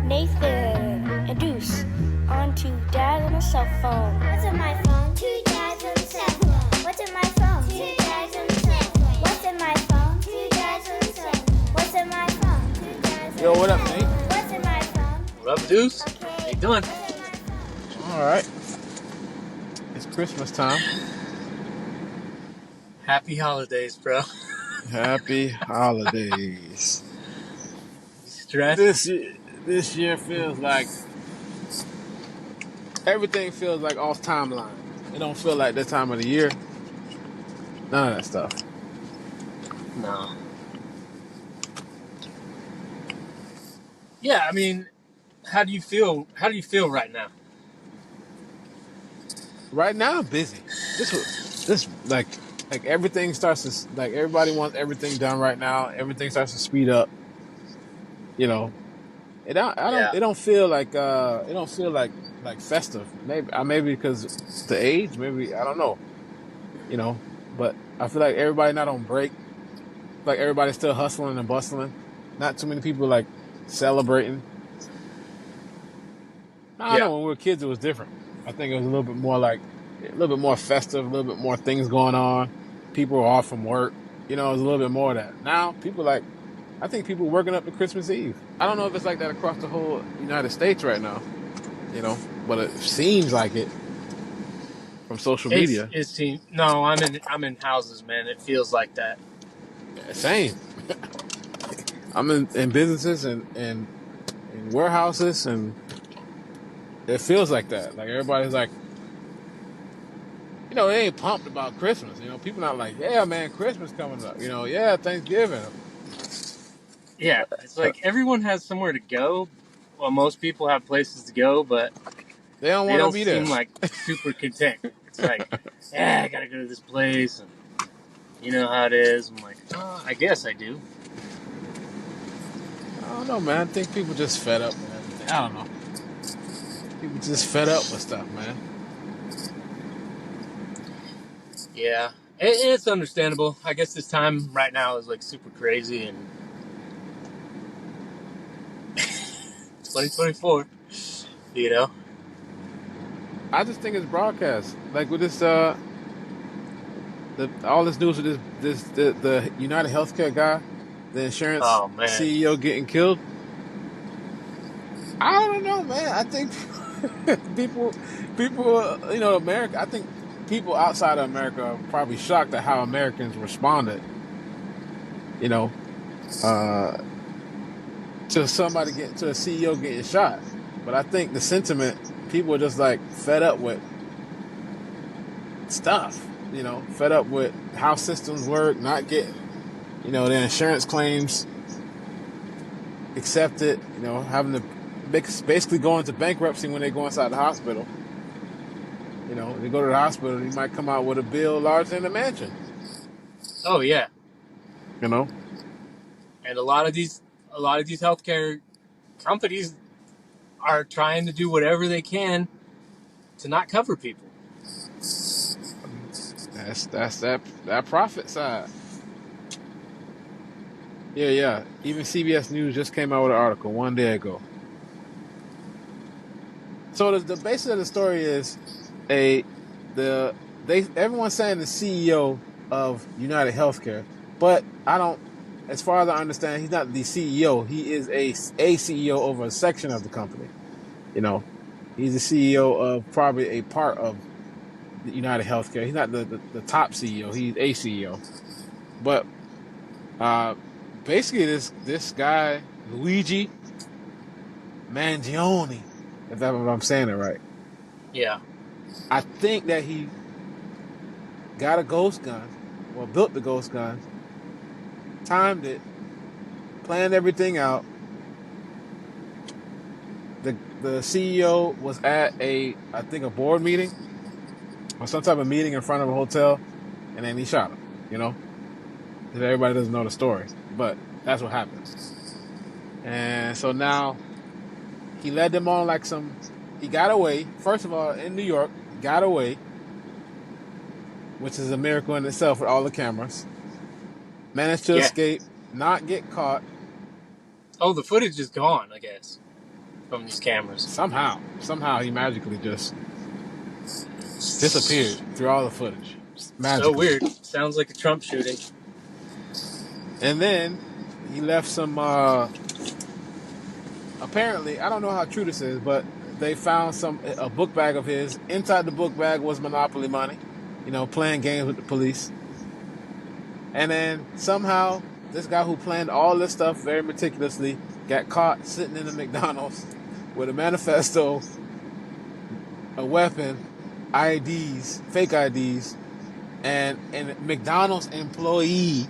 Nathan and Duce on to Dad on a cell phone. What's on my phone? Two dads on the cell phone. What's on my phone? Two dads on the cell phone. What's on my phone? Two dads on the cell phone. What's on my phone? Two dads on Yo, the what up, cell Nate? phone. What's on my phone? What up, Duce? Okay. How you doing? What's on my phone? All right. It's Christmas time. Happy holidays, bro. Happy holidays. Stressed? This year feels like everything feels like off timeline. It don't feel like that time of the year. None of that stuff. No. Yeah, I mean, how do you feel? How do you feel right now? Right now, I'm busy. This like everything starts to like everybody wants everything done right now. Everything starts to speed up. You know, it don't feel like festive. Maybe because the age. Maybe I don't know. You know, but I feel like everybody not on break. Like everybody's still hustling and bustling. Not too many people like celebrating. I don't know. When we were kids, it was different. I think it was a little bit more festive, a little bit more things going on. People were off from work. You know, it was a little bit more of that. Now, I think people are working up to Christmas Eve. I don't know if it's like that across the whole United States right now, you know, but it seems like it from social media. No, I'm in houses, man. It feels like that. Same. I'm in businesses and in warehouses, and it feels like that. Like everybody's like, you know, they ain't pumped about Christmas. You know, people not like, yeah, man, Christmas coming up. You know, yeah, Thanksgiving. Yeah, it's like everyone has somewhere to go. Well, most people have places to go, but They don't they want to don't be there. seem like super content. It's like, yeah, I gotta go to this place, and you know how it is. I'm like, oh, I guess I do. I don't know, man. I think people just fed up with everything. I don't know. People just fed up with stuff, man. Yeah, it's understandable. I guess this time right now is like super crazy, and 2024, you know? I just think it's broadcast. Like with this, all this news with the United Healthcare guy, the insurance Oh, man. CEO getting killed. I don't know, man. I think people, you know, America. I think people outside of America are probably shocked at how Americans responded. You know, to a CEO getting shot. But I think the sentiment, people are just like fed up with stuff. You know, fed up with how systems work, not getting, you know, their insurance claims accepted. You know, having to basically go into bankruptcy when they go inside the hospital. You know, when they go to the hospital, you might come out with a bill larger than a mansion. Oh, yeah. You know, And a lot of these healthcare companies are trying to do whatever they can to not cover people. that's that profit side. Yeah. Even CBS News just came out with an article one day ago. So the basis of the story is everyone's saying the CEO of United Healthcare, but as far as I understand, he's not the CEO. He is a CEO over a section of the company. You know, he's the CEO of probably a part of United Healthcare. He's not the top CEO. He's a CEO. But basically, this guy Luigi Mangione, if I'm saying it right. Yeah. I think that he got a ghost gun, or built the ghost gun, timed it, planned everything out. The CEO was at I think a board meeting or some type of meeting in front of a hotel, and then he shot him. You know, because everybody doesn't know the story, but that's what happened. And so now he led them on like he got away. First of all, in New York, he got away, which is a miracle in itself with all the cameras. Managed to escape, not get caught. Oh, the footage is gone, I guess. from these cameras. Somehow he magically just disappeared through all the footage. So Magically. weird. Sounds like a Trump shooting. And then he left some. Apparently, I don't know how true this is, but they found a book bag of his. Inside the book bag was Monopoly money. Playing games with the police. And then somehow this guy who planned all this stuff very meticulously got caught sitting in a McDonald's with a manifesto, a weapon, IDs, fake IDs, and McDonald's employee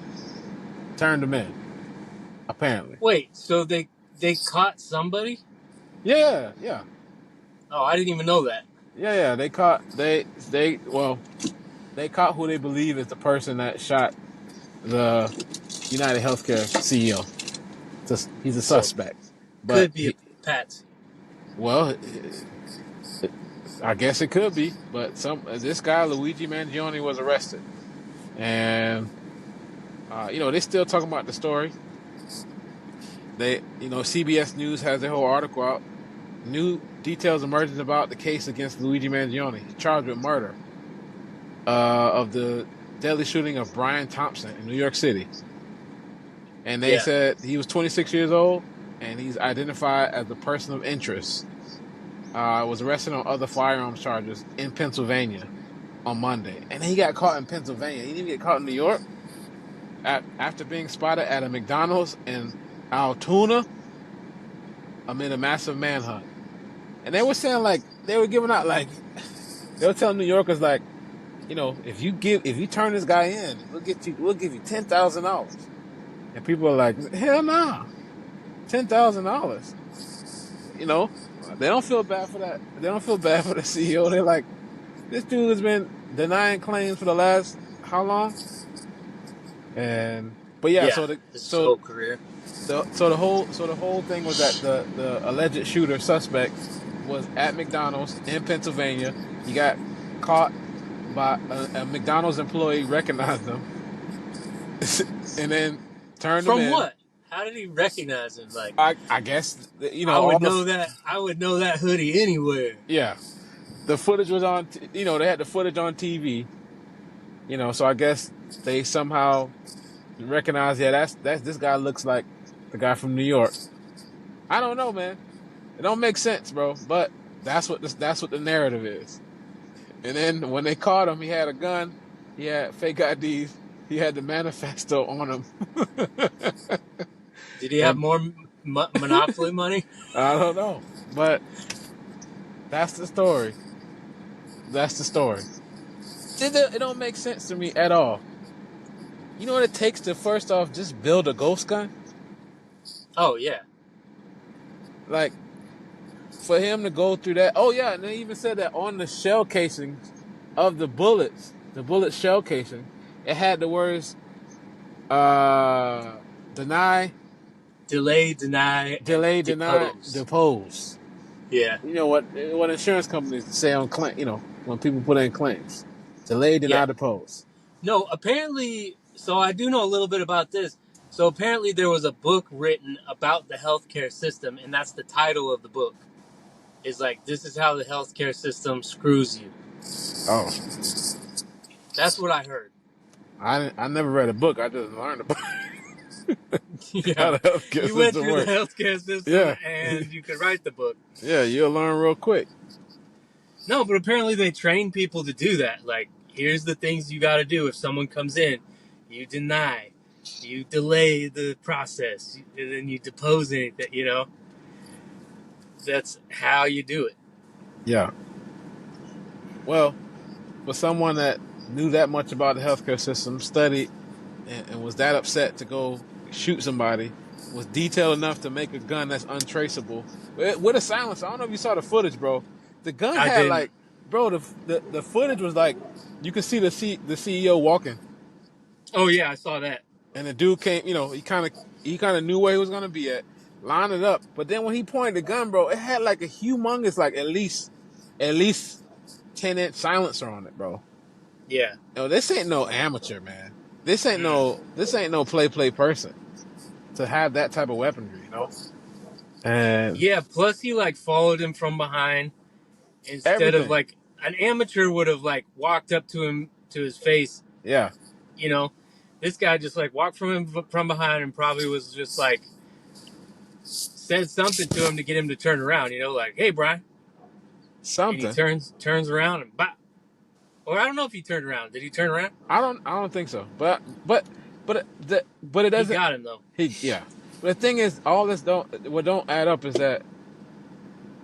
turned him in. Apparently. Wait, so they caught somebody? Yeah. Oh, I didn't even know that. Yeah. They caught they caught who they believe is the person that shot the United Healthcare CEO. He's a suspect. But could be a patsy. Well, I guess it could be, but this guy Luigi Mangione was arrested, and they're still talking about the story. CBS News has their whole article out. New details emerging about the case against Luigi Mangione. He's charged with murder of the deadly shooting of Brian Thompson in New York City. And they said he was 26 years old, and he's identified as a person of interest. Was arrested on other firearms charges in Pennsylvania on Monday. And he got caught in Pennsylvania. He didn't even get caught in New York. After being spotted at a McDonald's in Altoona amid a massive manhunt. And they were saying, they were giving out, they were telling New Yorkers, if you turn this guy in, we'll give you $10,000. And people are like, hell no, $10,000. They don't feel bad for that. They don't feel bad for the CEO. They're like, this dude has been denying claims for the last how long? So his whole career. So the whole thing was that the alleged shooter suspect was at McDonald's in Pennsylvania. He got caught by a McDonald's employee, recognized him, and then turned him in. From what? How did he recognize him? I guess I would know that. I would know that hoodie anywhere. Yeah, the footage was on. They had the footage on TV. So I guess they somehow recognized. Yeah, that's this guy looks like the guy from New York. I don't know, man. It don't make sense, bro. But that's what the narrative is. And then when they caught him, he had a gun. He had fake IDs. He had the manifesto on him. Did he have more Monopoly money? I don't know. But that's the story. It don't make sense to me at all. You know what it takes to, first off, just build a ghost gun? Oh, yeah. For him to go through that. Oh, yeah, and they even said that on the shell casings of the bullet shell casing, it had the words, deny, delay, deny, depose. Yeah. You know what insurance companies say on claim, when people put in claims. Delay, deny, depose. No, apparently, so I do know a little bit about this. So apparently there was a book written about the healthcare system, and that's the title of the book. It's this is how the healthcare system screws you. Oh. That's what I heard. I never read a book. I just learned about it. Yeah. You went through the healthcare system, and you could write the book. Yeah, you'll learn real quick. No, but apparently they train people to do that. Here's the things you got to do if someone comes in. You deny. You delay the process. And then you depose anything, That's how you do it. Yeah. Well, for someone that knew that much about the healthcare system, studied, and was that upset to go shoot somebody, was detailed enough to make a gun that's untraceable with a silencer. I don't know if you saw the footage, bro. The gun had the footage was you could see the CEO walking. Oh yeah, I saw that. And the dude came, he kind of knew where he was gonna be at, lined it up. But then when he pointed the gun, bro, it had a humongous, at least 10-inch silencer on it, bro. Yeah. This ain't no amateur, man. This ain't no play person to have that type of weaponry, And Yeah, plus he like followed him from behind instead of everything. like an amateur would have like walked up to him to his face, Yeah. you know. This guy just like walked from him from behind and probably was just like said something to him to get him to turn around, you know, like, "Hey, Brian." And he Something. turns around and bop. Or I don't know if he turned around. Did he turn around? I don't think so. But it He doesn't got him though. yeah. But the thing is, all this don't add up is that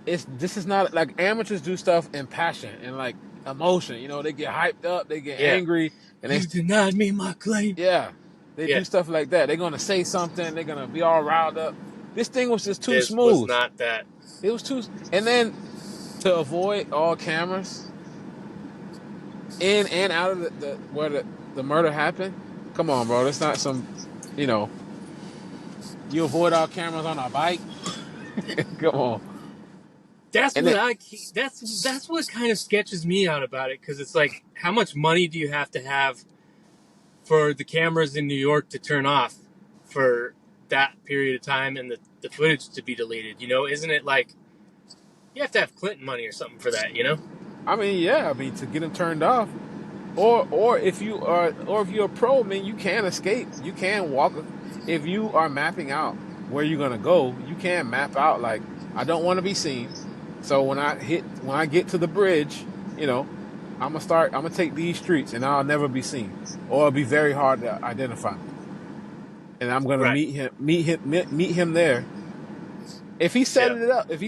this is not like amateurs do stuff in passion and like emotion. You know, they get hyped up, they get Yeah. angry, and You denied me my claim. yeah, they Yeah. do stuff like that. They're gonna say something, they're gonna be all riled up. This thing was just too This was smooth. not that. It was too, and then to avoid all cameras in and out of the where the murder happened. Come on, bro. That's not some, you know, you avoid all cameras on a bike. Come on. That's And what then that's what kind of sketches me out about it, because it's like, how much money do you have to have for the cameras in New York to turn off for that period of time and the footage to be deleted? You know, isn't it like you have to have Clinton money or something for that? You know? I mean, yeah, I mean to get them turned off, or if you're a pro, man, you can escape. You can walk. If you are mapping out where you're gonna go, you can map out like I don't want to be seen. So when I get to the bridge, you know, I'm gonna take these streets and I'll never be seen, or it'll be very hard to identify me. And I'm gonna Right. meet him there. Yeah. If he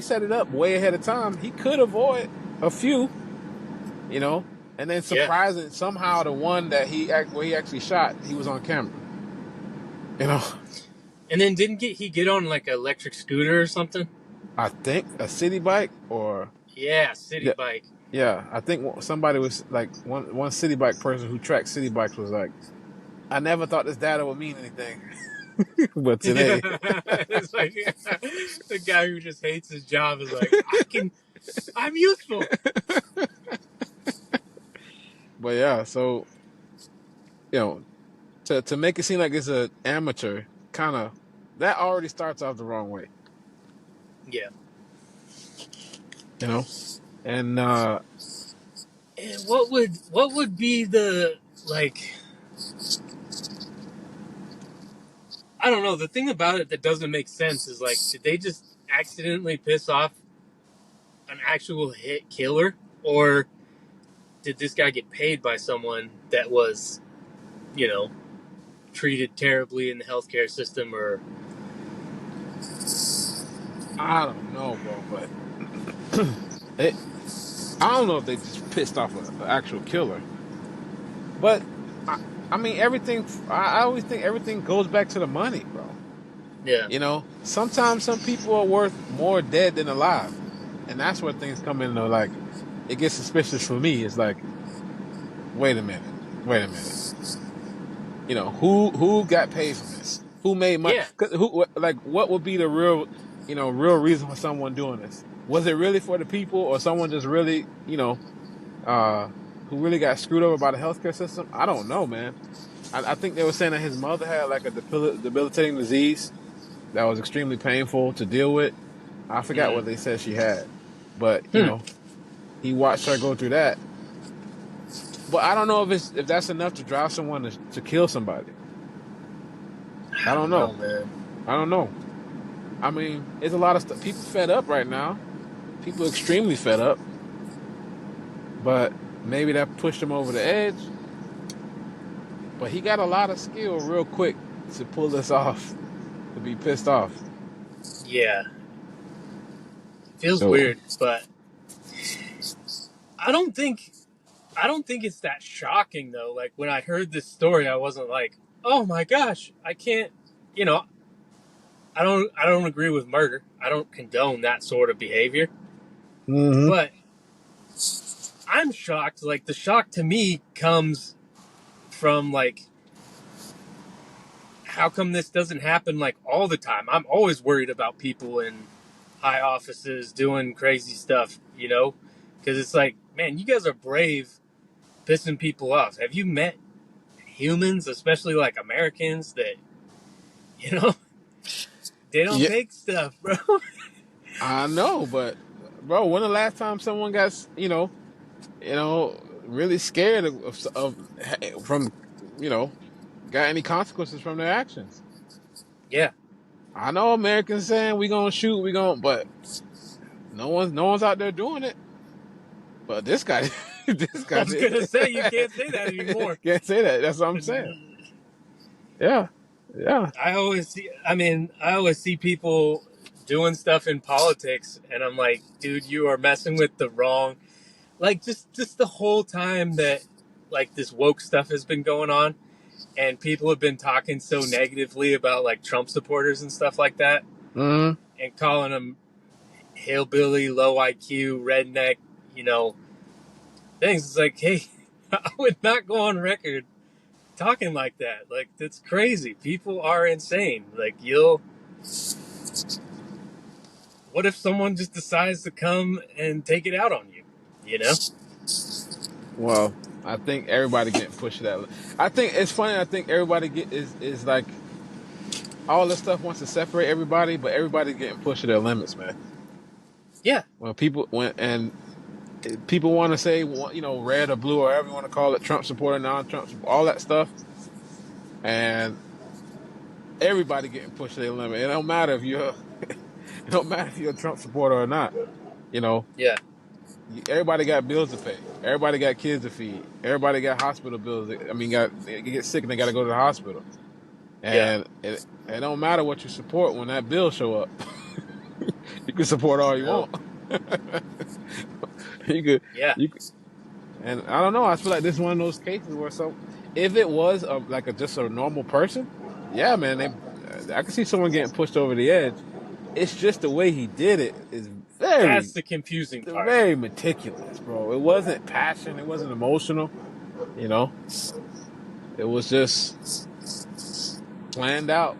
set it up way ahead of time, he could avoid a few, you know, and then Yeah. surprising somehow the one that where he actually shot, he was on camera, you know. And then didn't he get on like an electric scooter or something? I think a city bike or Yeah, city yeah, bike. yeah. I think somebody was like one city bike person who tracked city bikes was like, I never thought this data would mean anything, but Yeah. today, It's like the guy who just hates his job is like, I'm useful. but yeah. So you know, to make it seem like it's an amateur, kind of that already starts off the wrong way, Yeah. you know. And And what would be the like? I don't know. The thing about it that doesn't make sense is like, did they just accidentally piss off an actual hit killer, or did this guy get paid by someone that was, you know, treated terribly in the healthcare system, or I don't know, bro, but I don't know if they just pissed off an actual killer. But I, I mean, everything. I always think everything goes back to the money, bro. yeah, You know, sometimes some people are worth more dead than alive, and that's where things come into like it gets suspicious for me. It's like, wait a minute. You know, who got paid for this? Who made money? yeah, Who like what would be the real, real reason for someone doing this? Was it really for the people, or someone just really, uh, who really got screwed over by the healthcare system? I don't know, man. I think they were saying that his mother had like a debilitating disease that was extremely painful to deal with. I forgot mm, what they said she had, but hmm. he watched her go through that. But I don't know if that's enough to drive someone to kill somebody. I I don't don't know. know, man. I don't know. I mean, it's a lot of stuff. People fed up right now. People extremely fed up. But maybe that pushed him over the edge. But he got a lot of skill real quick to pull this off, to be pissed off. Yeah, feels So, weird, but I don't think I don't think it's that shocking though. Like when I heard this story, I wasn't like, "Oh my gosh, I can't." You know, I don't agree with murder. I don't condone that sort of behavior. hmm But I'm shocked. Like the shock to me comes from like, how come this doesn't happen like all the time? I'm always worried about people in high offices doing crazy stuff, you know? Because it's like, man, you guys are brave pissing people off. Have you met humans, especially like Americans, that, you know, they don't yeah, take stuff, bro? I know, but bro, when the last time someone got really scared from got any consequences from their actions? Yeah, I know Americans saying we gonna shoot, but no one's out there doing it. But this guy, this I guy was did. gonna say you can't say that anymore. Can't say that. That's what I'm saying. Yeah, yeah. I always see people doing stuff in politics, and I'm like, dude, you are messing with the wrong. Like, just the whole time that like this woke stuff has been going on, and people have been talking so negatively about like Trump supporters and stuff like that, Mm-hmm. and calling them hillbilly, low IQ, redneck, you know, things. It's like, hey, I would not go on record talking like that. Like, that's crazy. People are insane. Like, what if someone just decides to come and take it out on you? You know? Well, I think everybody getting pushed to that. I think it's funny. I think everybody is like all this stuff wants to separate everybody, but everybody's getting pushed to their limits, man. Yeah. When people want to say, red or blue or whatever you want to call it, Trump supporter, non-Trump, all that stuff, and everybody getting pushed to their limit. It don't matter if you're a Trump supporter or not. You know, Yeah. everybody got bills to pay. Everybody got kids to feed. Everybody got hospital bills. I mean, they get sick and they got to go to the hospital. Yeah. And it don't matter what you support when that bill show up. You can support all you No. want. Yeah. you could, and I don't know. I feel like this is one of those cases where if it was just a normal person, yeah, man, I can see someone getting pushed over the edge. It's just the way he did it is That's the confusing part. very meticulous, bro. It wasn't passion. It wasn't emotional. You know, it was just planned out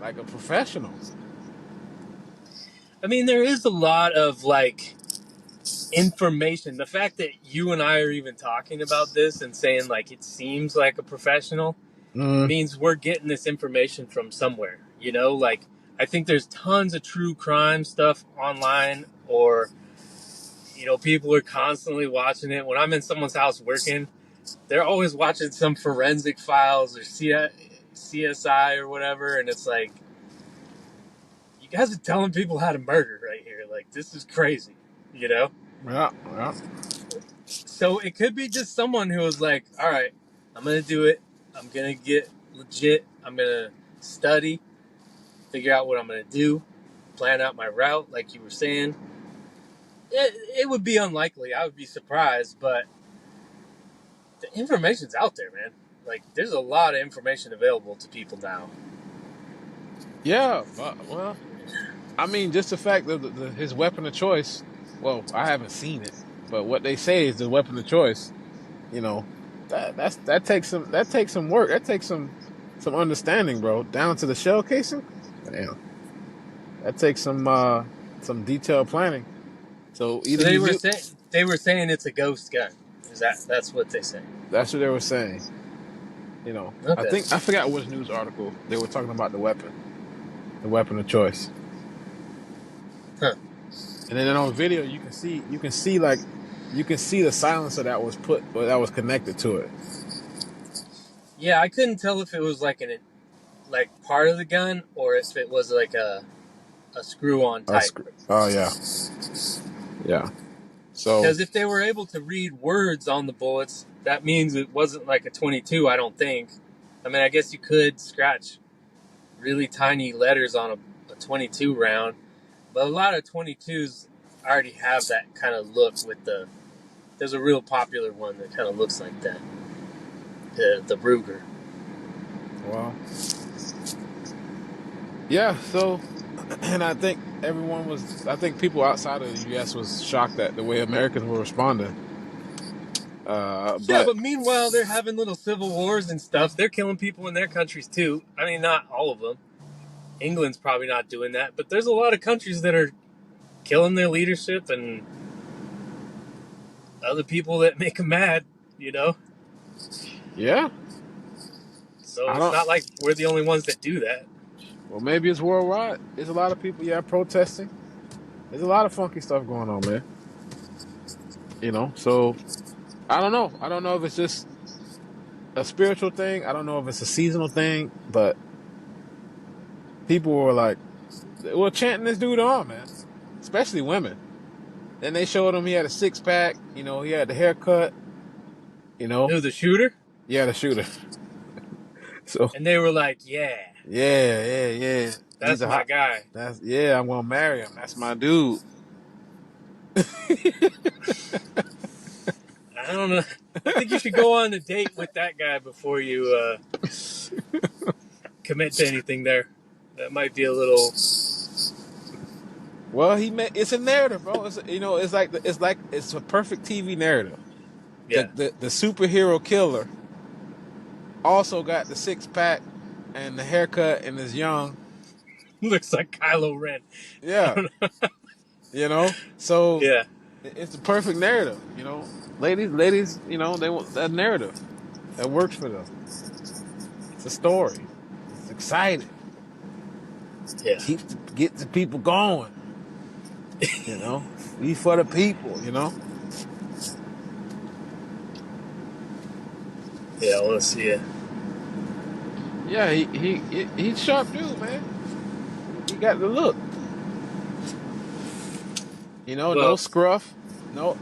like a professional. I mean, there is a lot of like information. The fact that you and I are even talking about this and saying like it seems like a professional means we're getting this information from somewhere. You know, like I think there's tons of true crime stuff online, or people are constantly watching it. When I'm in someone's house working, they're always watching some forensic files or CSI or whatever, and it's like, you guys are telling people how to murder right here. Like, this is crazy, you know? Yeah, yeah. So it could be just someone who was like, all right, I'm going to do it. I'm going to get legit. I'm going to study, figure out what I'm going to do, plan out my route, like you were saying. It would be unlikely. I would be surprised, but the information's out there, man. Like, there's a lot of information available to people now. Yeah, but, well, I mean, just the fact that his weapon of choice. Well, I haven't seen it, but what they say is the weapon of choice. That takes some work. That takes some understanding, bro. Down to the shell casing. Damn, that takes some detailed planning. So either they were saying it's a ghost gun. That's what they say? That's what they were saying. Okay. I forgot which news article they were talking about the weapon of choice. Huh. And then on video, you can see the silencer that was connected to it. Yeah, I couldn't tell if it was like part of the gun or if it was like a screw-on type. Oh yeah, yeah. So because if they were able to read words on the bullets, that means it wasn't like a 22. I don't think. I mean, I guess you could scratch really tiny letters on a 22 round, but a lot of 22s already have that kind of look there's a real popular one that kind of looks like that. The Ruger. Wow. Yeah, so, and I think people outside of the U.S. was shocked at the way Americans were responding. But meanwhile, they're having little civil wars and stuff. They're killing people in their countries too. I mean, not all of them. England's probably not doing that, but there's a lot of countries that are killing their leadership and other people that make them mad, Yeah. So it's not like we're the only ones that do that. Well, maybe it's worldwide. There's a lot of people, protesting. There's a lot of funky stuff going on, man. So I don't know. I don't know if it's just a spiritual thing. I don't know if it's a seasonal thing, but people were like, well, chanting this dude on, man. Especially women. Then they showed him he had a 6-pack. He had the haircut. Who, the shooter? Yeah, the shooter. So And they were like, yeah, yeah. that's my guy. I'm gonna marry him. That's my dude. I don't know. I think you should go on a date with that guy before you commit to anything there. That might be a little. Well, it's a narrative, bro. It's a perfect TV narrative. Yeah. The superhero killer also got the 6-pack and the haircut and is young. Looks like Kylo Ren. Yeah. So Yeah. it's the perfect narrative. Ladies, they want that narrative that works for them. It's a story. It's exciting. Yeah. Get the people going. We for the people. Yeah, I want to see it. Yeah, he's sharp dude, man. He got the look. No scruff, no.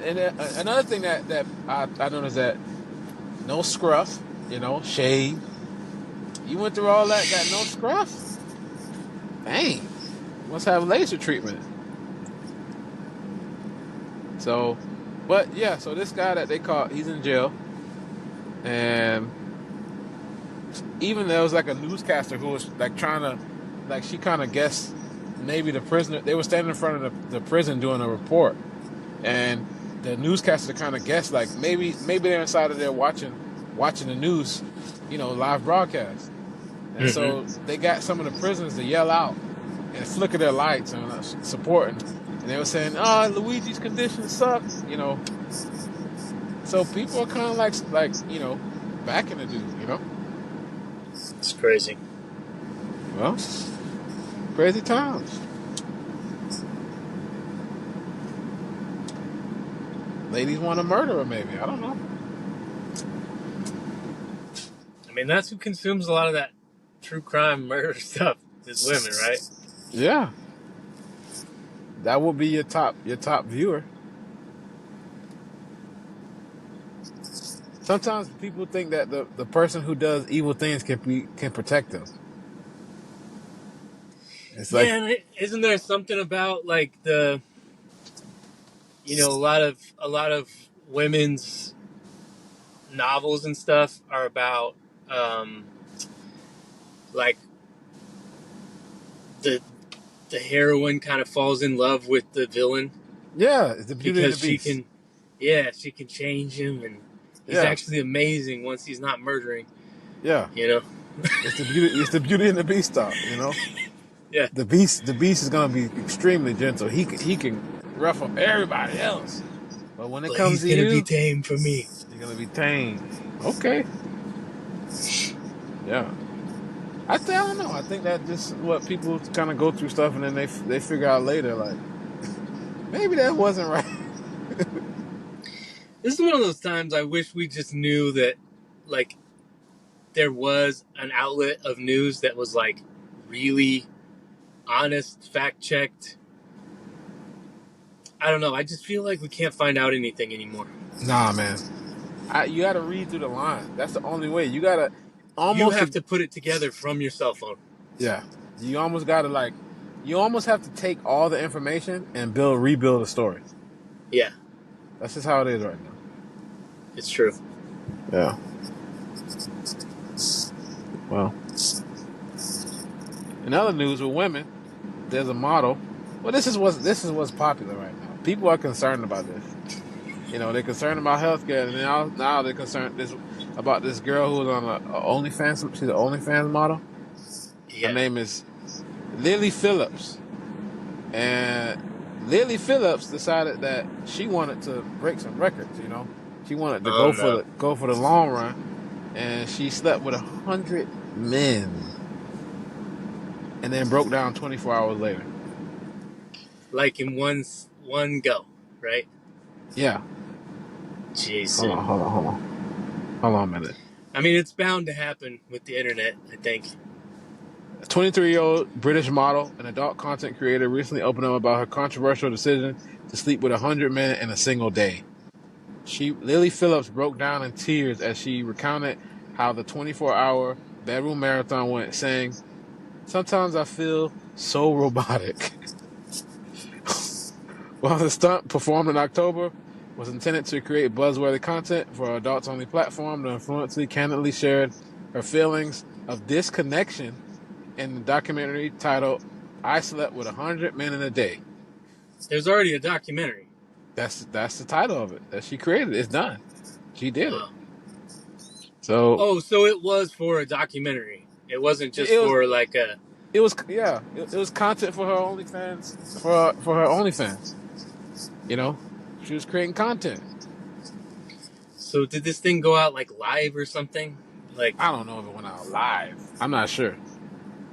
And another thing that I noticed that no scruff, shave. You went through all that, got no scruff. Dang, must have laser treatment. So, but yeah, so this guy that they caught, he's in jail, and even there was like a newscaster who was like trying to, like she kind of guessed maybe the prisoner. They were standing in front of the prison doing a report, and the newscaster kind of guessed like maybe they're inside of there watching the news, live broadcast, and so they got some of the prisoners to yell out and flicker their lights and supporting, and they were saying, "Oh, Luigi's condition sucks," So people are kind of like backing the dude, It's crazy. Well, crazy times. Ladies want to murder her, maybe. I don't know. I mean, that's who consumes a lot of that true crime murder stuff is women, right? Yeah. That would be your top viewer. Sometimes people think that the person who does evil things can protect them. It's like, yeah, and isn't there something about like a lot of women's novels and stuff are about like the heroine kind of falls in love with the villain. Yeah, it's the beauty because of the beast. she can change him, and he's actually amazing once he's not murdering. Yeah, it's the beauty and the beast stuff. Yeah, the beast is gonna be extremely gentle. He can rough up everybody else, but when it comes to you, he's gonna be tame for me. You're gonna be tame. Okay. Yeah. I don't know. I think that just what people kind of go through stuff, and then they figure out later, like, maybe that wasn't right. This is one of those times I wish we just knew that, like, there was an outlet of news that was, like, really honest, fact-checked. I don't know. I just feel like we can't find out anything anymore. Nah, man. You got to read through the line. That's the only way. You got to You have to put it together from your cell phone. Yeah. You almost got to, you almost have to take all the information and rebuild a story. Yeah. That's just how it is right now. It's true. Yeah. Well, in other news with women, there's a model. Well, this is what's popular right now. People are concerned about this. They're concerned about healthcare, and now they're concerned about this girl who was on a OnlyFans. She's an OnlyFans model. Yeah. Her name is Lily Phillips, and Lily Phillips decided that she wanted to break some records. She wanted to go for the long run, and she slept with 100 men, and then broke down 24 hours later. like in one go, right? Yeah. Jeez. Hold on a minute. I mean, it's bound to happen with the internet, I think. A 23-year-old British model and adult content creator recently opened up about her controversial decision to sleep with 100 men in a single day. Lily Phillips broke down in tears as she recounted how the 24-hour bedroom marathon went, saying, "Sometimes I feel so robotic." While the stunt, performed in October, was intended to create buzzworthy content for an adults-only platform, the influencer candidly shared her feelings of disconnection in the documentary titled "I Slept with 100 Men in a Day." There's already a documentary. That's the title of it that she created. It's done. She did it. Wow. So Oh, so it was for a documentary. It wasn't just it was for like a. it was content for her OnlyFans for her OnlyFans. You know, she was creating content. So did this thing go out like live or something? Like, I don't know if it went out live. I'm not sure.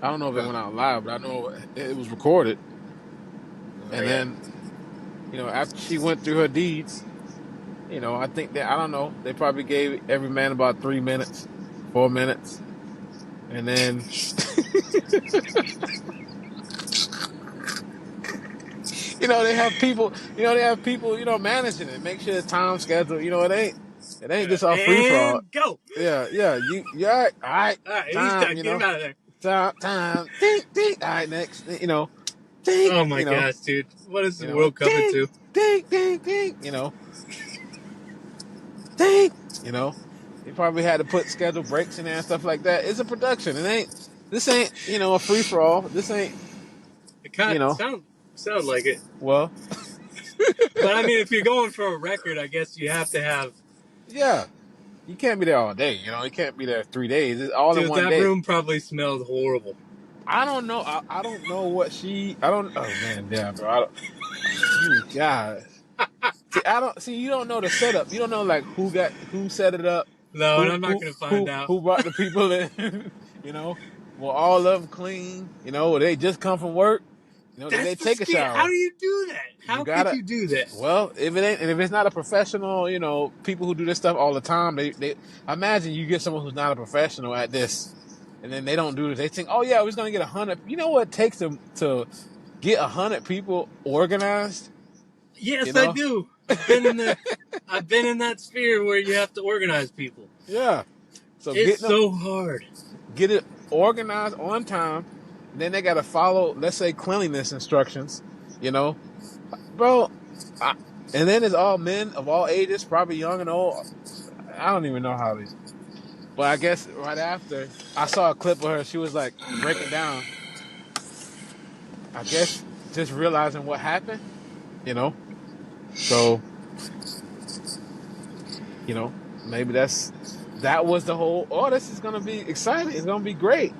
I don't know if it went out live, but I know it was recorded. And then, after she went through her deeds, I think that, I don't know, they probably gave every man about 3 minutes, 4 minutes. And then, they have people, managing it, make sure the time schedule, it ain't just all free for all. and go. Yeah, all right, All right, he's time, done. Get him out of there. time, ding, ding, all right, next, ding, Oh my gosh, dude! What is the world coming ding, to? ding, ding, ding, ding, they probably had to put scheduled breaks in there and stuff like that. It's a production. This ain't, a free for all. This ain't, It kind of sound like it. well, But I mean, if you're going for a record, I guess you have to have. yeah, you can't be there all day. You can't be there 3 days. It's all in one That day. room probably smelled horrible. I don't know. I don't know what she. I don't. Oh man, damn, bro. I don't. Oh, God. See. You don't know the setup. You don't know like who set it up. No, and I'm not going to find out. Who brought the people in. Will all of them clean? Will they just come from work? Did they take a shower? How do you do that? How could you do that? Well, if it's not a professional, people who do this stuff all the time, they imagine you get someone who's not a professional at this. And then they don't do it. They think, oh yeah, we're just gonna get 100. You know what it takes to get 100 people organized? Yes, I do. I've been in that sphere where you have to organize people. Yeah. So it's so hard. Get it organized on time. Then they gotta follow, let's say, cleanliness instructions. Bro. And then it's all men of all ages, probably young and old. I don't even know how these. But I guess right after, I saw a clip of her. She was like breaking down. I guess just realizing what happened, So, maybe that was the whole. Oh, this is gonna be exciting. It's gonna be great.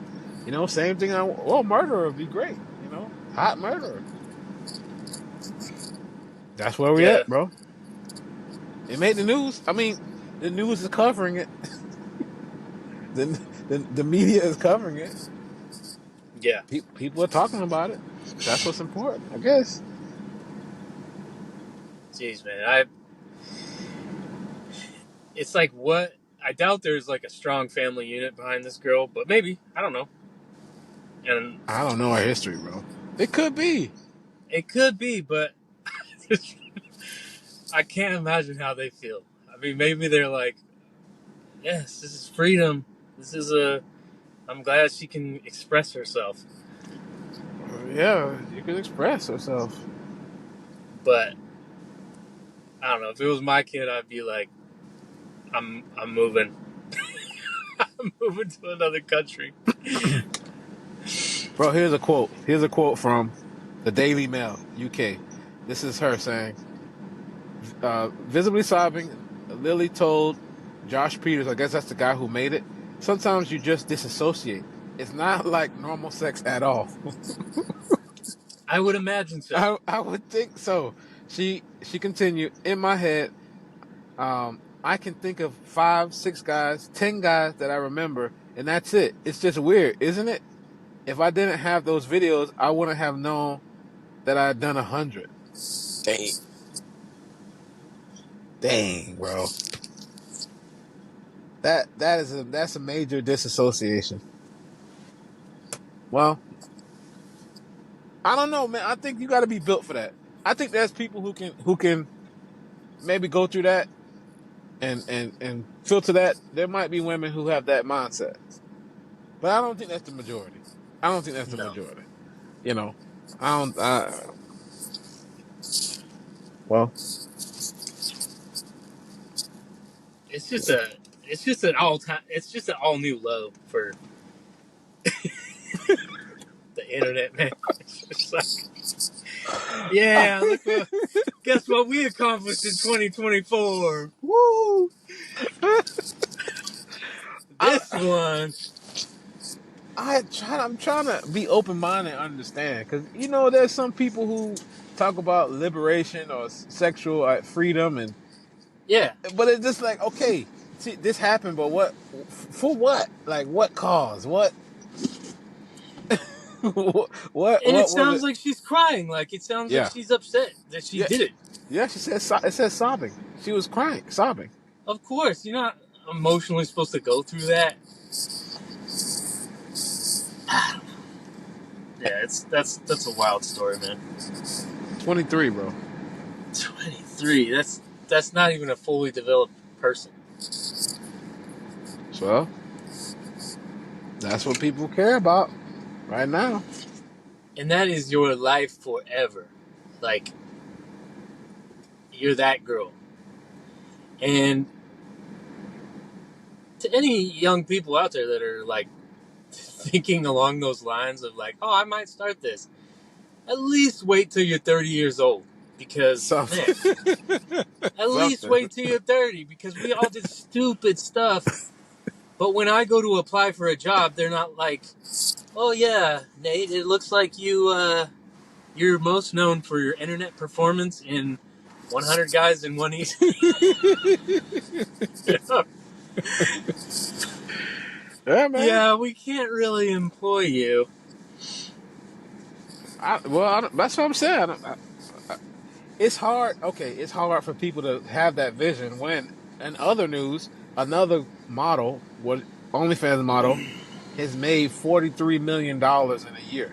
Same thing. Murderer would be great. Hot murderer. That's where we at, bro. It made the news. I mean, the news is covering it. The media is covering it. Yeah. People are talking about it. That's what's important, I guess. Jeez, man. It's like what? I doubt there's like a strong family unit behind this girl, but maybe. I don't know. And I don't know her history, bro. It could be. It could be, but I can't imagine how they feel. I mean, maybe they're like, yes, this is freedom. I'm glad she can express herself. Yeah, you can express herself. But I don't know. If it was my kid, I'd be like, I'm moving. I'm moving to another country. Bro, here's a quote. Here's a quote from the Daily Mail, UK. This is her saying, visibly sobbing, Lily told Josh Peters, I guess that's the guy who made it, sometimes you just disassociate. It's not like normal sex at all. I would imagine so. I would think so. She continued, in my head, I can think of 5, 6 guys, 10 guys that I remember, and that's it. It's just weird, isn't it? If I didn't have those videos, I wouldn't have known that I had done 100. Dang, bro. That's a major disassociation. Well, I don't know, man. I think you got to be built for that. I think there's people who can maybe go through that and filter that. There might be women who have that mindset, but I don't think that's the majority. I don't think that's the No. majority. You know, I don't. Well, It's just an all new low for the internet, man. It's just like, yeah, look what, guess what we accomplished in 2024. woo! I This one. I'm trying to be open minded and understand because there's some people who talk about liberation or sexual freedom Yeah. but it's just like, okay, see, this happened, but what for? What, like, what cause? What? what And it was sounds it? like she's crying. Like, it sounds like Yeah, she's upset that she yeah, did it. yeah. She said it says sobbing. She was crying, sobbing. Of course, you're not emotionally supposed to go through that. Yeah, that's a wild story, man. 23, bro. 23. That's not even a fully developed person. So that's what people care about right now. And that is your life forever. Like, you're that girl. And to any young people out there that are like thinking along those lines of like, oh, I might start this, at least wait till you're 30 years old. Because, Something. man, at least wait till you're 30 because we all did stupid stuff. But when I go to apply for a job, they're not like, oh yeah, Nate, it looks like you're most known for your internet performance in 100 Guys in One East. Yeah, man. Yeah, we can't really employ you. That's what I'm saying. It's hard. Okay, it's hard for people to have that vision when, in other news, another model, OnlyFans model, has made $43 million in a year.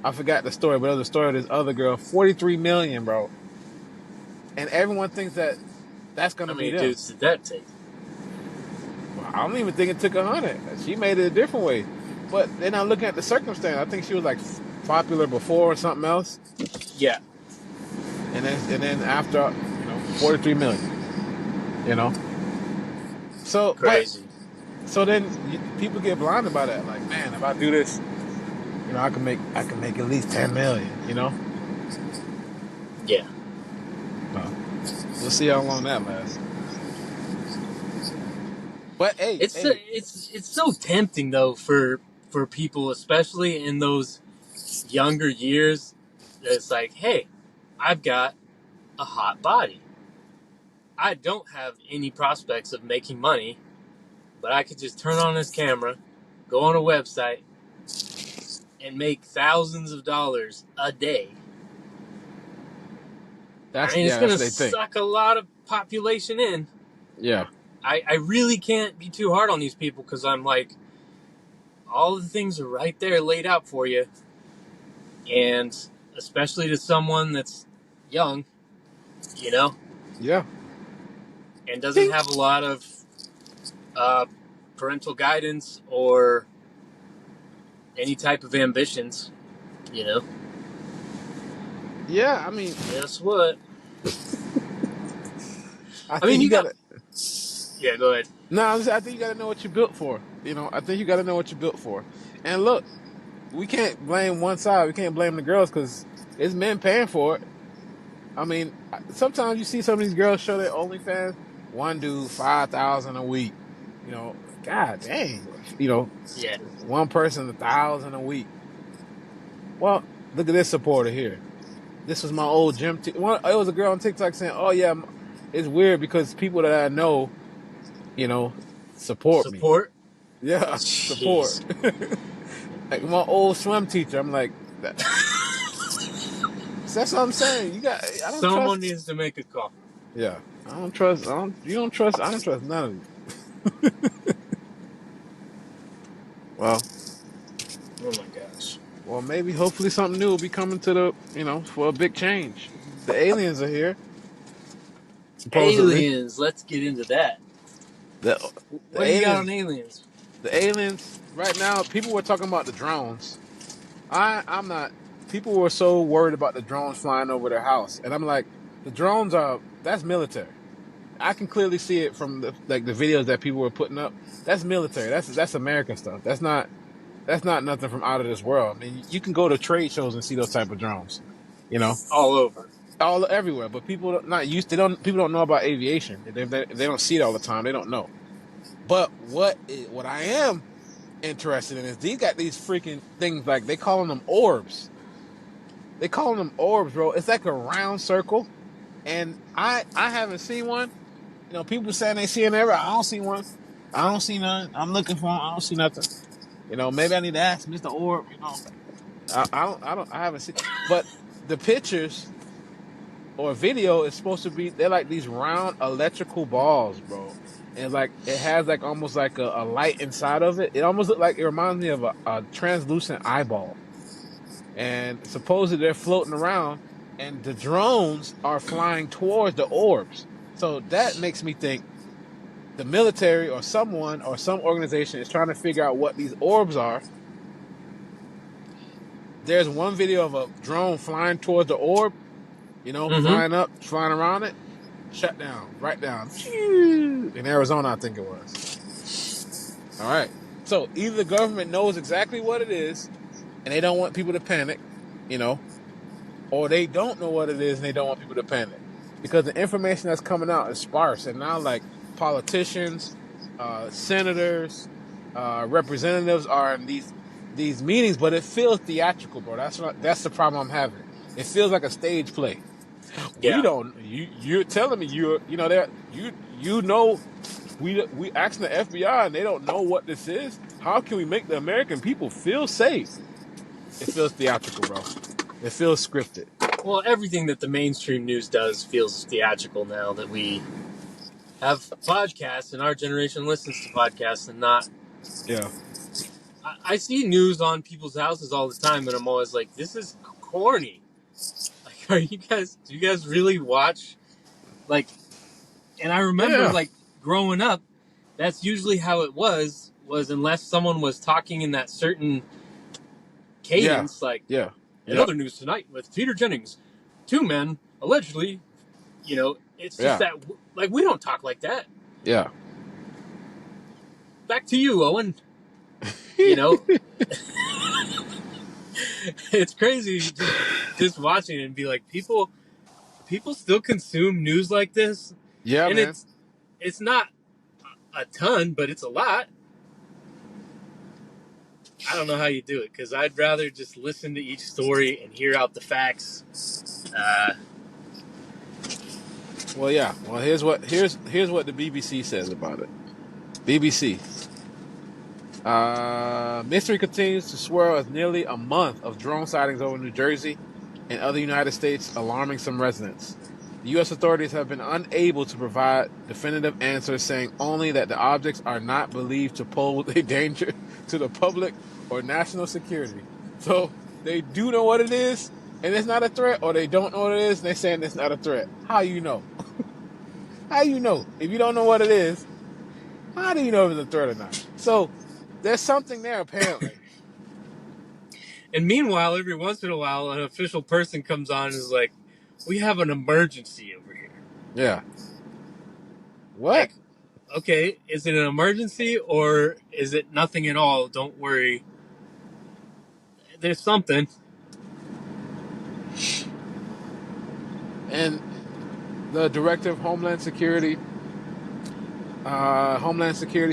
I forgot the story, but it was the story of this other girl, $43 million, bro. And everyone thinks that's gonna How be many them. dudes did that take? I don't even think it took 100. She made it a different way. But then I'm looking at the circumstance. I think she was like popular before or something else. Yeah. And then after, 43 million. So Crazy. So then people get blinded by that. Like, man, if I do this, I can make at least 10 million. Yeah. We'll see how long that lasts. But hey, It's so tempting though for people, especially in those younger years. It's like, hey, I've got a hot body. I don't have any prospects of making money, but I could just turn on this camera, go on a website, and make thousands of dollars a day. It's going to suck a lot of population in. Yeah. I really can't be too hard on these people because I'm like, all the things are right there laid out for you. And especially to someone that's young, Yeah. and doesn't have a lot of parental guidance or any type of ambitions, Yeah, I mean, guess what? I mean, you gotta. Yeah, go ahead. No, I think you gotta know what you're built for. I think you gotta know what you're built for. And look, we can't blame one side. We can't blame the girls because it's men paying for it. I mean, sometimes you see some of these girls show their OnlyFans. One dude, 5,000 a week. God dang. Yeah. One person, 1,000 a week. Well, look at this supporter here. This was my old gym. It was a girl on TikTok saying, "Oh yeah, it's weird because people that I know, support me." Support? Yeah, support. Like my old swim teacher, I'm like, That's what I'm saying. I don't Someone trust. needs to make a call. Yeah, I don't trust. You don't trust. I don't trust none of you. Well, Oh my gosh. well, maybe hopefully something new will be coming to for a big change. The aliens are here, supposedly. Aliens. Let's get into that. The What the do you got aliens on aliens? the aliens right now. People were talking about the drones. I'm not. People were so worried about the drones flying over their house, and I'm like, the drones that's military. I can clearly see it from the videos that people were putting up. That's military. That's American stuff. That's not nothing from out of this world. I mean, you can go to trade shows and see those type of drones, you know, All over. all everywhere. But people not used. People don't know about aviation. They don't see it all the time. They don't know. But what I am interested in is these got these freaking things like they calling them orbs. They calling them orbs, bro. It's like a round circle, and I haven't seen one. People saying they see it everywhere. I don't see one. I don't see none. I'm looking for them. I don't see nothing. Maybe I need to ask Mr. Orb. I haven't seen. But the pictures or video is supposed to be. They're like these round electrical balls, bro. And like it has like almost like a light inside of it. It almost looks like it reminds me of a translucent eyeball. And supposedly they're floating around, and the drones are flying towards the orbs. So that makes me think the military or someone or some organization is trying to figure out what these orbs are. There's one video of a drone flying towards the orb, flying up, flying around it, shut down, right down. In Arizona, I think it was. All right. So either the government knows exactly what it is and they don't want people to panic, or they don't know what it is and they don't want people to panic. Because the information that's coming out is sparse. And now, like, politicians, senators, representatives are in these meetings, but it feels theatrical, bro. That's the problem I'm having. It feels like a stage play. Yeah. You're telling me we asking the FBI and they don't know what this is. How can we make the American people feel safe? It feels theatrical, bro. It feels scripted. Well, everything that the mainstream news does feels theatrical now that we have podcasts and our generation listens to podcasts and not. Yeah. I see news on people's houses all the time, and I'm always like, this is corny. Like, do you guys really watch? Like, and I remember, like, growing up, that's usually how it was unless someone was talking in that certain cadence, in other news tonight with Peter Jennings, 2 men allegedly, it's just that, like, we don't talk like that. Yeah. Back to you, Owen. It's crazy just watching it and be like, people still consume news like this. Yeah, and man. It's not a ton, but it's a lot. I don't know how you do it, because I'd rather just listen to each story and hear out the facts. Well, yeah. Well, here's what the BBC says about it. BBC. Mystery continues to swirl as nearly a month of drone sightings over New Jersey and other United States alarming some residents. The U.S. authorities have been unable to provide definitive answers, saying only that the objects are not believed to pose a danger to the public or national security. So they do know what it is, and it's not a threat, or they don't know what it is, and they're saying it's not a threat. How you know? How you know? If you don't know what it is, how do you know if it's a threat or not? So there's something there, apparently. And meanwhile, every once in a while, an official person comes on and is like, we have an emergency over here. Yeah. What? Like, okay, is it an emergency or is it nothing at all? Don't worry. There's something. And the director of Homeland Security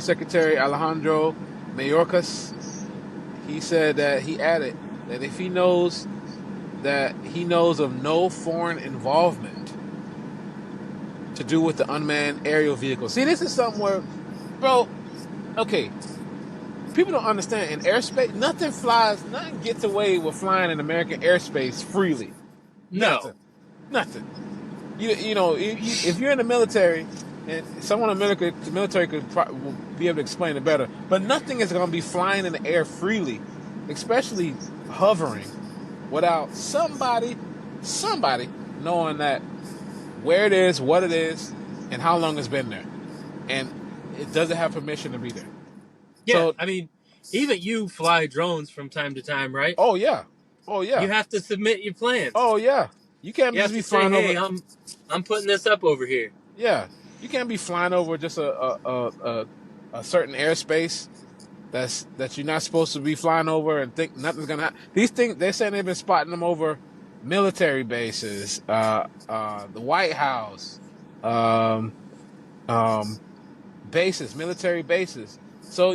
Secretary Alejandro Mayorkas, he said that he added that if he knows of no foreign involvement to do with the unmanned aerial vehicle. See, this is something where, bro, okay, people don't understand. In airspace, nothing gets away with flying in American airspace freely. No. Nothing. You know, if you're in the military, and someone in the military will be able to explain it better, but nothing is going to be flying in the air freely, especially hovering, without somebody knowing that where it is, what it is, and how long it's been there, and it doesn't have permission to be there. Yeah, So, I mean, even you fly drones from time to time, right? oh yeah, You have to submit your plans. oh yeah. You can't You just have be to say, flying hey, over. I'm putting this up over here. Yeah, you can't be flying over just a certain airspace that you're not supposed to be flying over and think nothing's gonna happen. These things, they're saying they've been spotting them over military bases, the White House, bases, military bases. So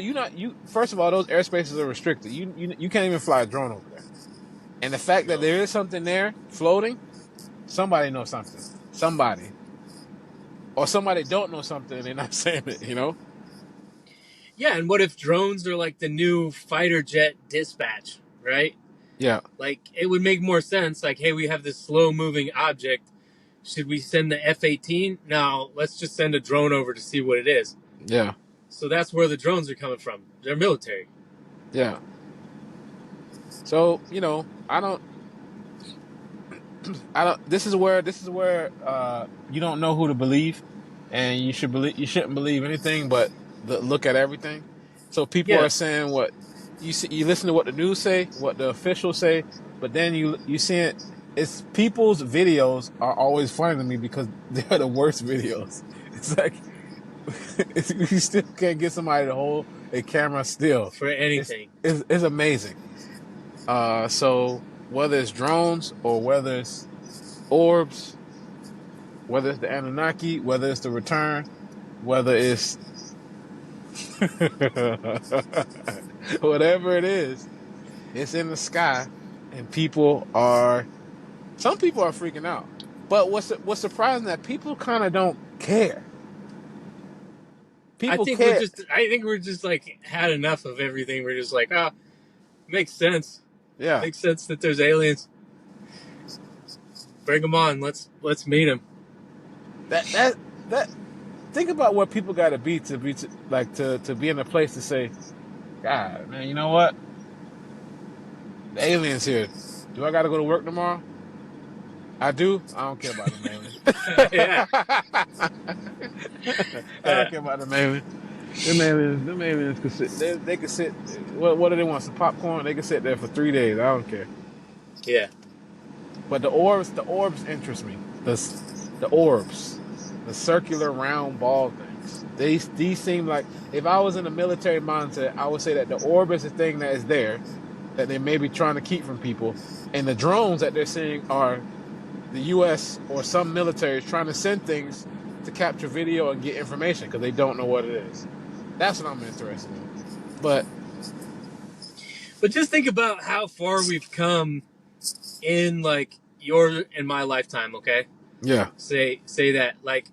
first of all, those airspaces are restricted. You can't even fly a drone over there. And the fact that there is something there floating, somebody knows something. Somebody. Or somebody don't know something and they're not saying it, you know? Yeah, and what if drones are like the new fighter jet dispatch, right? Yeah. Like, it would make more sense. Like, hey, we have this slow-moving object. Should we send the F-18? No, let's just send a drone over to see what it is. Yeah. So that's where the drones are coming from. They're military. Yeah. So, you know, I don't. This is where you don't know who to believe, and you shouldn't believe anything but look at everything. So people are saying what you see. You listen to what the news say, what the officials say, but then you see it. It's people's videos are always funny to me because they're the worst videos. It's like you still can't get somebody to hold a camera still for anything. It's amazing. So whether it's drones or whether it's orbs, whether it's the Anunnaki, whether it's the return, whether it's whatever it is, it's in the sky, and some people are freaking out. But what's surprising that people kind of don't care. People care. I think we're just like had enough of everything. We're just like, makes sense. Yeah, makes sense that there's aliens. Bring them on. Let's meet them. That think about what people got to be to be in a place to say, God, man, you know what? The aliens here. Do I got to go to work tomorrow? I do. I don't care about them aliens. Yeah. I don't care about them aliens. Them aliens could sit. They could sit. What do they want? Some popcorn? They could sit there for 3 days. I don't care. Yeah. But the orbs interest me. The orbs, the circular round ball things. These seem like, if I was in a military mindset, I would say that the orb is the thing that is there, that they may be trying to keep from people, and the drones that they're seeing are the U.S. or some militaries trying to send things to capture video and get information because they don't know what it is. That's what I'm interested in. But just think about how far we've come in like your and my lifetime, okay? yeah. Say that, like,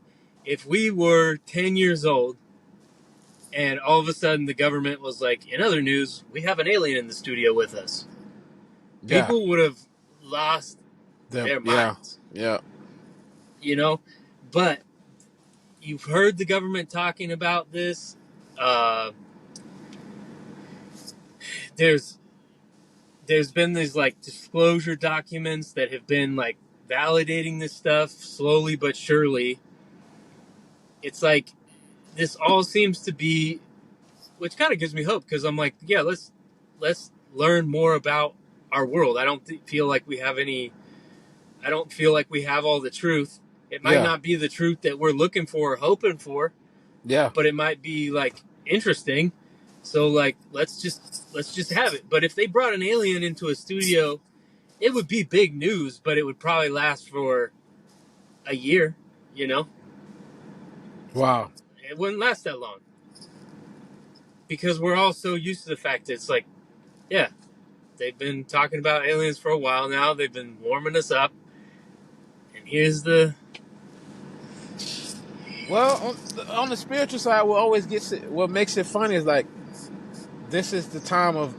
if we were 10 years old and all of a sudden the government was like, in other news, we have an alien in the studio with us. Yeah. People would have lost their minds. Yeah. You know? But you've heard the government talking about this. There's been these like disclosure documents that have been like validating this stuff slowly but surely. It's like this all seems to be, which kind of gives me hope, because I'm like, yeah, let's learn more about our world. I don't feel like we have all the truth. It might not be the truth that we're looking for or hoping for. Yeah. But it might be like interesting. So like let's just have it. But if they brought an alien into a studio, it would be big news, but it would probably last for a year, you know? Wow. It wouldn't last that long. Because we're all so used to the fact that it's like, yeah, they've been talking about aliens for a while now. They've been warming us up. And here's the... Well, on the spiritual side, what makes it funny is like, this is the time of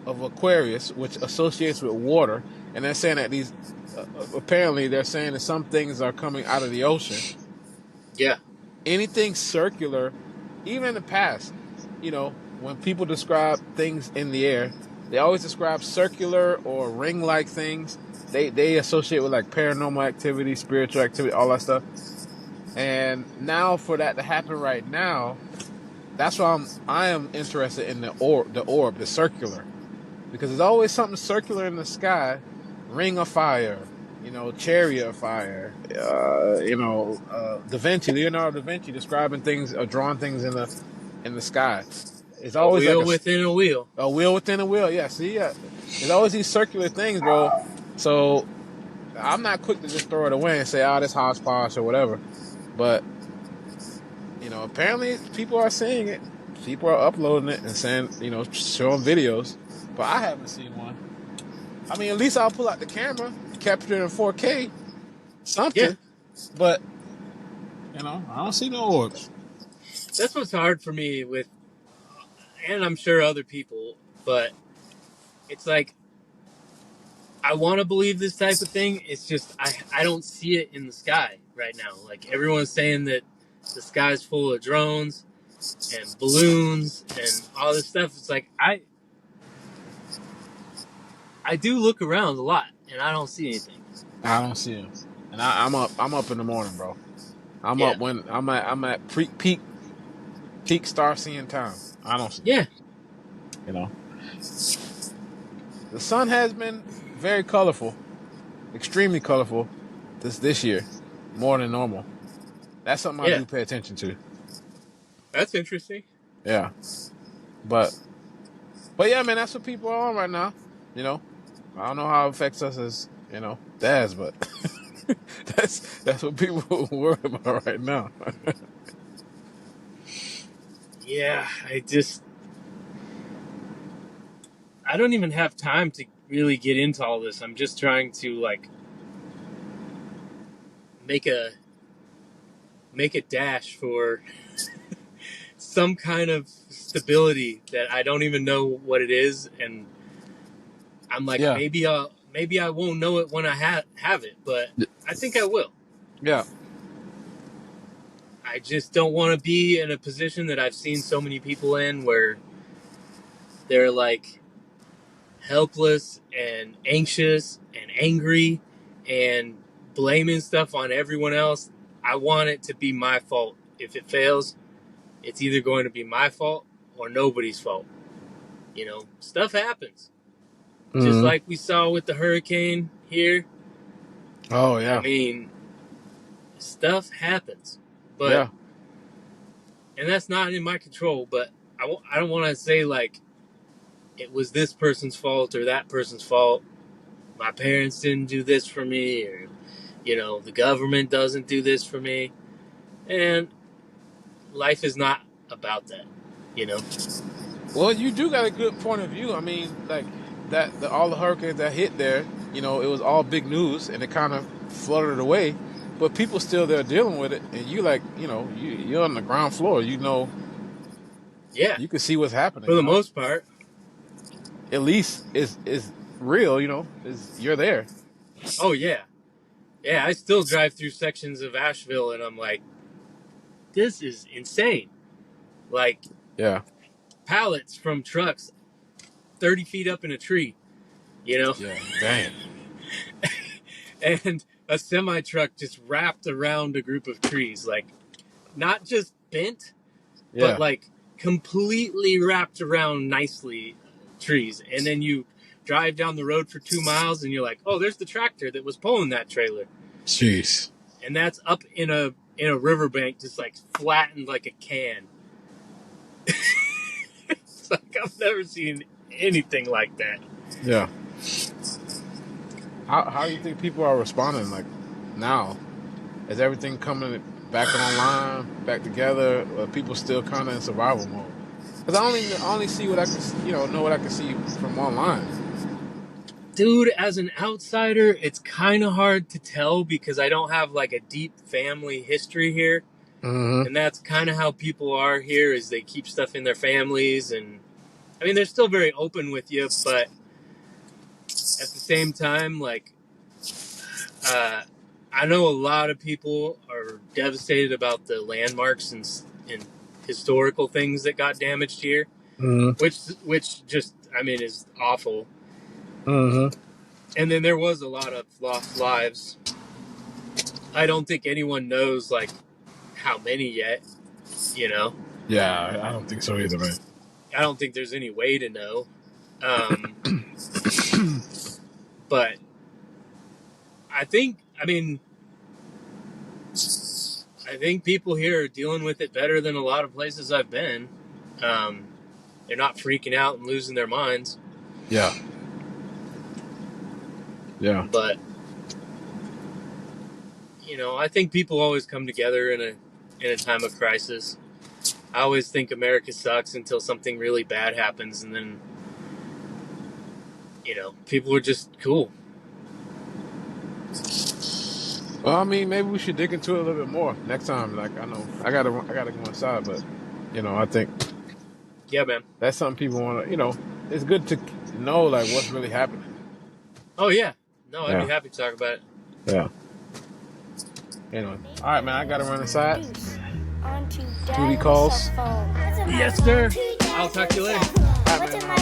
Aquarius, which associates with water, and they're saying that these apparently they're saying that some things are coming out of the ocean. Yeah. Anything circular, even in the past, when people describe things in the air, they always describe circular or ring-like things. They associate with like paranormal activity, spiritual activity, all that stuff. And now for that to happen right now, that's why I am interested in the orb, the circular, because there's always something circular in the sky, ring of fire, chariot of fire, Leonardo da Vinci describing things or drawing things in the sky. It's A always like wheel within a wheel. a wheel within a wheel. Yeah, see, yeah, there's always these circular things, bro. So I'm not quick to just throw it away and say, "Oh, this hodgepodge" or whatever. But apparently people are seeing it. People are uploading it and saying, showing videos. But I haven't seen one. I mean, at least I'll pull out the camera, capture it in 4K, something. Yeah. But I don't see no orbs. That's what's hard for me with, and I'm sure other people, but it's like, I want to believe this type of thing. It's just, I don't see it in the sky right now. Like, everyone's saying that the sky's full of drones and balloons and all this stuff. It's like, I do look around a lot and I don't see anything. I don't see them. And I'm up in the morning, bro. I'm Yeah. up when I'm at peak star seeing time. I don't see. Yeah. The sun has been very colorful, extremely colorful this year, more than normal. That's something I Yeah. do pay attention to. That's interesting. Yeah, but yeah, man, that's what people are on right now. I don't know how it affects us as dads, but that's what people are worried about right now. Yeah. I don't even have time to really get into all this. I'm just trying to like make a dash for some kind of stability that I don't even know what it is, and I'm like, Yeah, maybe I won't know it when I have it, but I think I will. yeah, I just don't want to be in a position that I've seen so many people in where they're like helpless and anxious and angry and blaming stuff on everyone else. I want it to be my fault. If it fails, it's either going to be my fault or nobody's fault. Stuff happens. Just mm-hmm. like we saw with the hurricane here. Oh yeah, I mean, stuff happens. But, yeah, and that's not in my control, but I don't want to say like it was this person's fault or that person's fault. My parents didn't do this for me, or, the government doesn't do this for me. And life is not about that, Well, you do got a good point of view. I mean, like all the hurricanes that hit there, it was all big news, and it kind of fluttered away. But people still there dealing with it, and you're on the ground floor. Yeah, You can see what's happening. for the most part. At least is real. Is you're there. Oh, yeah. Yeah, I still drive through sections of Asheville, and I'm like, this is insane. Like, Yeah. pallets from trucks 30 feet up in a tree, Yeah. Dang. and a semi truck just wrapped around a group of trees, like not just bent, Yeah. but like completely wrapped around nicely trees. And then you drive down the road for 2 miles and you're like, oh, there's the tractor that was pulling that trailer. Jeez. And that's up in a riverbank, just like flattened like a can. It's like I've never seen anything like that. Yeah. How do you think people are responding like now? Is everything coming back online, back together? Or are people still kind of in survival mode? Because I only see what I can, know what I can see from online. Dude, as an outsider, it's kind of hard to tell because I don't have like a deep family history here. Mm-hmm. And that's kind of how people are here, is they keep stuff in their families. And I mean, they're still very open with you, but at the same time, like, I know a lot of people are devastated about the landmarks and historical things that got damaged here, which just, I mean, is awful. And then there was a lot of lost lives. I don't think anyone knows, like, how many yet, you know? Yeah, I don't think so either, man. I don't think there's any way to know. But I think people here are dealing with it better than a lot of places I've been. They're not freaking out and losing their minds. Yeah. Yeah. But, you know, I think people always come together in a time of crisis. I always think America sucks until something really bad happens, and then, you know, people are just cool. Well, I mean, maybe we should dig into it a little bit more next time. Like, I know I gotta go inside, but you know, I think Yeah, man. that's something people want to. You know, it's good to know like what's really happening. Oh yeah, no, I'd Yeah. be happy to talk about it. Yeah. Anyway, all right, man. I gotta run inside. Deuce, on to Duty Dad on the calls. cell phone. What's in my Yes, phone? sir. 2 dads I'll talk to you and later. cell phone. All right, What's man. in my